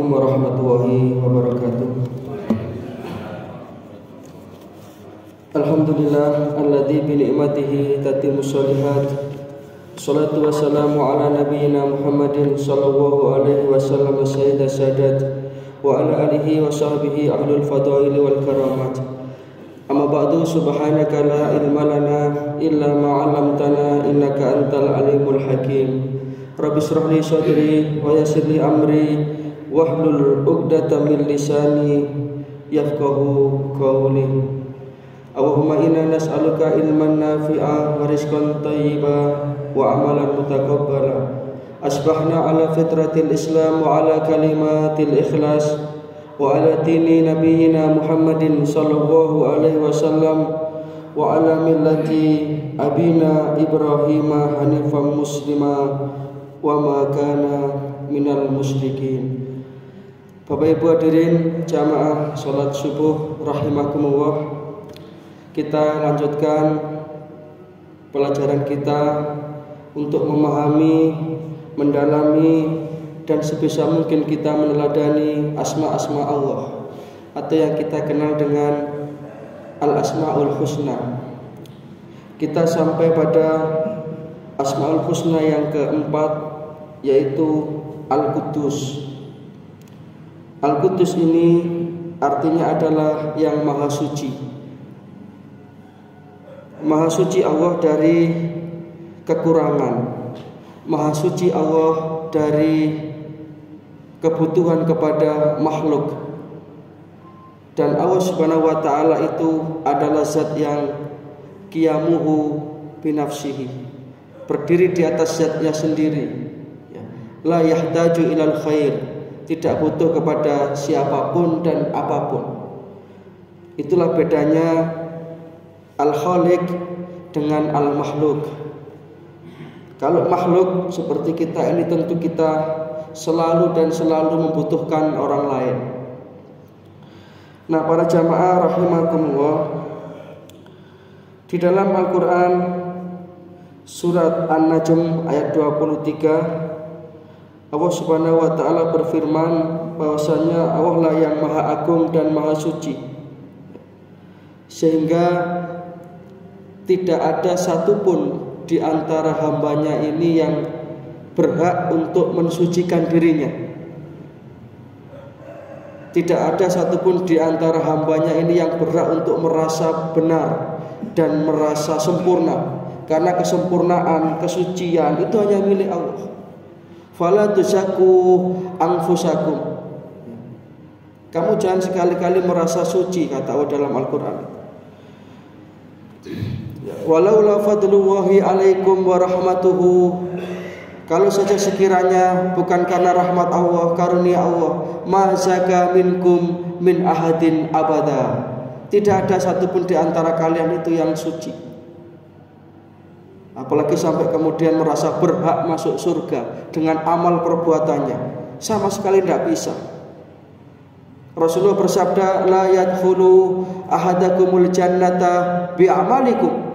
Assalamualaikum warahmatullahi wabarakatuh. Alhamdulillah alladzi bi ni'matihi tatimmus shalihat. Shalatu wassalamu ala nabiyyina Muhammadin sallallahu alaihi wasallam sayyidas sadat wa ala alihi wa sahbihi ahlul fadaili wal karamat. Amma ba'du, subhanaka la ilma lana illa ma 'allamtana innaka antal alimul hakim. Rabbi shrah li sadri wa yassir li amri wahlul 'uqdatam min lisani yafqahu qawli. Allahumma inna nas'aluka ilman nafi'a wa rizqan thayyiba wa amalan mutaqabbala. Asbahna ala fitratil Islam wa ala kalimatil ikhlas wa ala dini nabiyyina Muhammadin sallallahu alaihi wasallam wa ala millati abina Ibrahim hanifan muslima wa ma kana minal musyrikin. Bapak Ibu hadirin jamaah salat subuh rahimakumullah. Kita lanjutkan pelajaran kita untuk memahami, mendalami dan sebisa mungkin kita meneladani asma-asma Allah atau yang kita kenal dengan Al-Asmaul Husna. Kita sampai pada Asmaul Husna yang keempat, yaitu Al-Quddus. Al-Quddus ini artinya adalah yang maha suci. Maha suci Allah dari kekurangan. Maha suci Allah dari kebutuhan kepada makhluk. Dan Allah Subhanahu wa taala itu adalah zat yang qiyamuhu binafsihi, berdiri di atas zatnya sendiri. La yahtaju ilal khair, tidak butuh kepada siapapun dan apapun. Itulah bedanya al-khaliq dengan al-makhluk. Kalau makhluk seperti kita ini tentu kita selalu membutuhkan orang lain. Nah, para jamaah rahimakumullah, di dalam Al-Quran surat An-Najm ayat 23, Allah Subhanahu wa taala berfirman bahwasanya Allah lah yang maha agung dan maha suci, sehingga tidak ada satupun di antara hambanya ini yang berhak untuk mensucikan dirinya. Tidak ada satupun di antara hambanya ini yang berhak untuk merasa benar dan merasa sempurna, karena kesempurnaan, kesucian itu hanya milik Allah. Fala tuzakku anfusakum. Kamu jangan sekali-kali merasa suci, kata Allah dalam Al-Quran. Walaula fadlullahi alaikum wa rahmatuhu. Kalau saja sekiranya bukan karena rahmat Allah, karunia Allah, ma zaka minkum min ahadin abada. Tidak ada satupun di antara kalian itu yang suci. Apalagi sampai kemudian merasa berhak masuk surga dengan amal perbuatannya. Sama sekali tidak bisa. Rasulullah bersabda, la yadkhulu ahadakumul jannata bi'amalikum.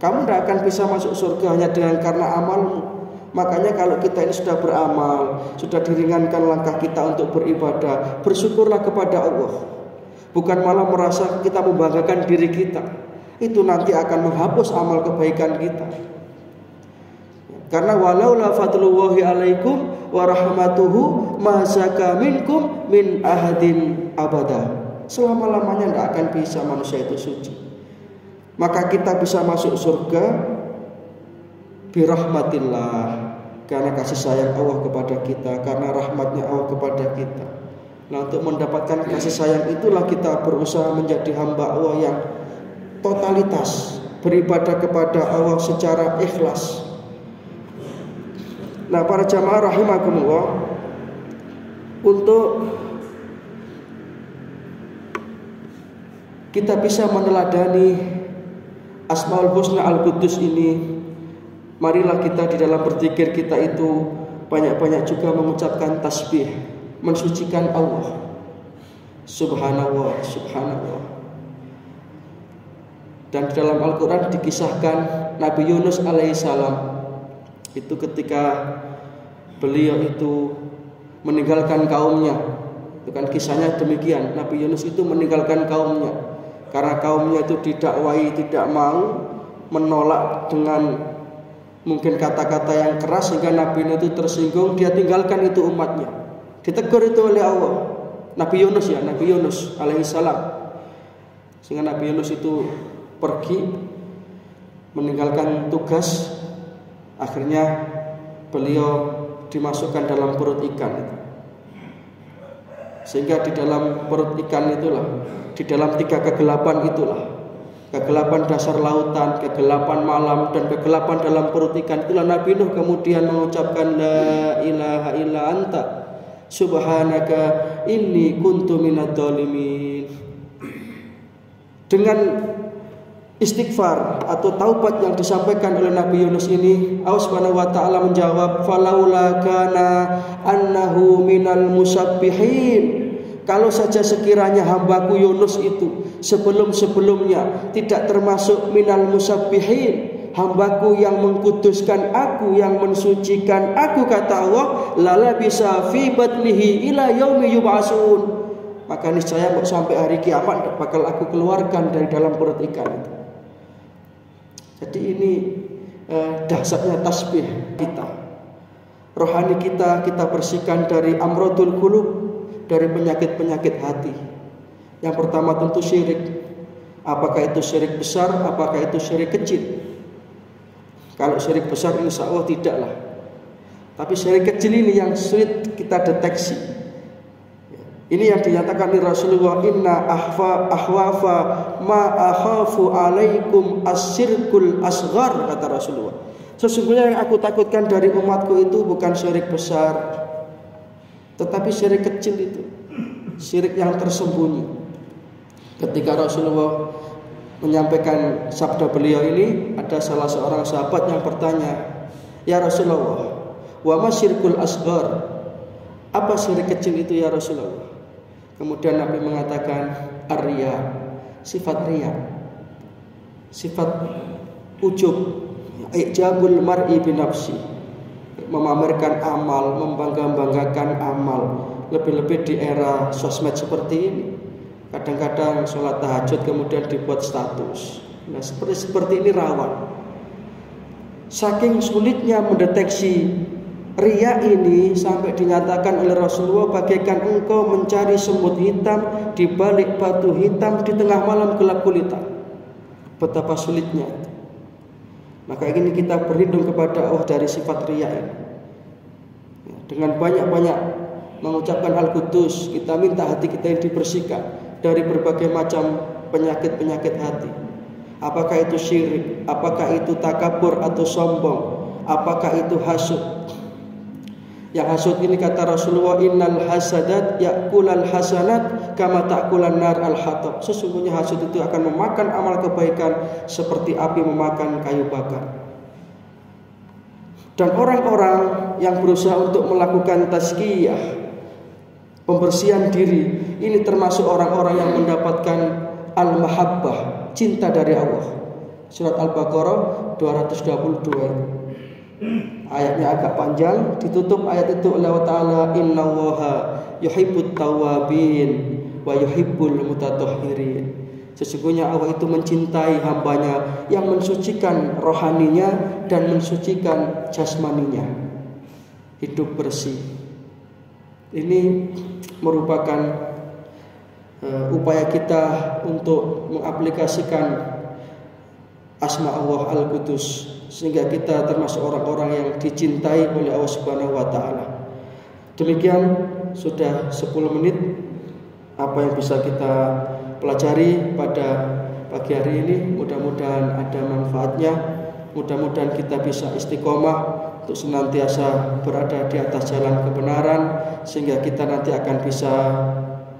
Kamu tidak akan bisa masuk surga hanya dengan karena amalmu. Makanya kalau kita ini sudah beramal, sudah diringankan langkah kita untuk beribadah, bersyukurlah kepada Allah. Bukan malah merasa kita membanggakan diri kita. Itu nanti akan menghapus amal kebaikan kita. Karena walaula fadlullahi alaikum wa rahmatuhu ma zaka minkum min ahadin abada. Selama-lamanya tidak akan bisa manusia itu suci. Maka kita bisa masuk surga birahmatillah, karena kasih sayang Allah kepada kita, karena rahmatnya Allah kepada kita. Nah, untuk mendapatkan kasih sayang itulah kita berusaha menjadi hamba Allah yang totalitas, beribadah kepada Allah secara ikhlas. Nah, para jamaah rahimakumullah, untuk kita bisa meneladani Asmaul Husna Al-Quddus ini, marilah kita di dalam berzikir kita itu banyak-banyak juga mengucapkan tasbih, mensucikan Allah. Subhanallah, subhanallah. Dan di dalam Al-Quran dikisahkan Nabi Yunus alaihissalam itu ketika beliau itu meninggalkan kaumnya Itu kan kisahnya demikian. Nabi Yunus itu meninggalkan kaumnya karena kaumnya itu didakwai tidak mau, menolak dengan mungkin kata-kata yang keras sehingga Nabi Yunus itu tersinggung. Dia tinggalkan itu umatnya. Ditegur itu oleh Allah. Nabi Yunus alaihissalam. Sehingga Nabi Yunus itu pergi meninggalkan tugas. Akhirnya beliau dimasukkan dalam perut ikan. Sehingga di dalam perut ikan itulah, di dalam 3 kegelapan itulah, kegelapan dasar lautan, kegelapan malam, dan kegelapan dalam perut ikan, itulah Nabi Nuh kemudian mengucapkan la ilaha illa anta subhanaka inni kuntu minadz dzalimin. Dengan istighfar atau taubat yang disampaikan oleh Nabi Yunus ini, Allah Subhanahu wa taala menjawab, falaula kana annahu minal musabbihin. Kalau saja sekiranya hambaku Yunus itu sebelum-sebelumnya tidak termasuk minal musabbihin, hambaku yang mengkuduskan aku, yang mensucikan aku, kata Allah, lala bisa fi batnihi ila yaumi yub'atsun, maka niscaya sampai hari kiamat bakal aku keluarkan dari dalam perut ikan itu. Jadi ini dahsyatnya tasbih kita. Rohani kita bersihkan dari amrodul qulub, dari penyakit-penyakit hati. Yang pertama tentu syirik. Apakah itu syirik besar, apakah itu syirik kecil? Kalau syirik besar insya Allah tidaklah. Tapi syirik kecil ini yang sulit kita deteksi. Ini yang dinyatakan oleh Rasulullah, inna ahwafa ma akhafu alaikum asyirkul asghar, kata Rasulullah. Sesungguhnya yang aku takutkan dari umatku itu bukan syirik besar, tetapi syirik kecil itu, syirik yang tersembunyi. Ketika Rasulullah menyampaikan sabda beliau ini, ada salah seorang sahabat yang bertanya, ya Rasulullah, wa ma syirkul asghar? Apa syirik kecil itu ya Rasulullah? Kemudian Nabi mengatakan ar-riya, sifat riya, sifat ujub, ijabul mar'i binafsi, memamerkan amal, membangga-banggakan amal. Lebih-lebih di era sosmed seperti ini, kadang-kadang sholat tahajud kemudian dibuat status. Nah, seperti ini rawan. Saking sulitnya mendeteksi riya ini sampai dinyatakan oleh Rasulullah, bagaikan engkau mencari semut hitam di balik batu hitam di tengah malam gelap gulita. Betapa sulitnya. Maka ini kita berlindung kepada Allah dari sifat riya ini. Dengan banyak-banyak mengucapkan Al-Qudus, kita minta hati kita yang dibersihkan dari berbagai macam penyakit-penyakit hati. Apakah itu syirik, apakah itu takabur atau sombong, apakah itu hasud. Yang hasud ini kata Rasulullah, innal hasadat ya'kulal hasanat kama ta'kulan nar al-hatab. Sesungguhnya hasud itu akan memakan amal kebaikan seperti api memakan kayu bakar. Dan orang-orang yang berusaha untuk melakukan tazkiyah, pembersihan diri, ini termasuk orang-orang yang mendapatkan al-mahabbah, cinta dari Allah. Surat Al-Baqarah 222. Ayatnya agak panjang, ditutup ayat itu oleh Allah Ta'ala, innallaha yuhibbut tawwabin wa yuhibbul mutatahhirin. Sesungguhnya Allah itu mencintai hambanya yang mensucikan rohaninya dan mensucikan jasmaninya, hidup bersih. Ini merupakan upaya kita untuk mengaplikasikan asma Allah Al-Qudus, sehingga kita termasuk orang-orang yang dicintai oleh Allah Subhanahu wa taala. Demikian sudah 10 menit apa yang bisa kita pelajari pada pagi hari ini. Mudah-mudahan ada manfaatnya. Mudah-mudahan kita bisa istiqomah untuk senantiasa berada di atas jalan kebenaran, sehingga kita nanti akan bisa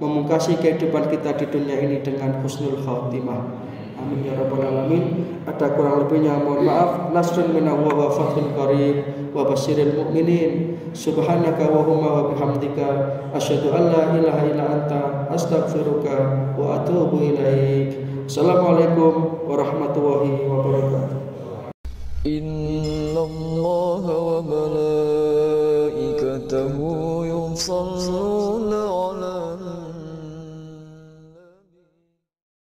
memungkasi kehidupan kita di dunia ini dengan husnul khatimah. Amin ya rabbal alamin. Ada kurang lebihnya mohon maaf. Nasrun minallah wa fathun qarib wa basyiril mu'minin. Subhanaka Allahumma wa bihamdika asyhadu an la ilaha illa anta astaghfiruka wa atubu ilaik. Assalamualaikum warahmatullahi wabarakatuh. Innallaha wa malaikatahu yusalluna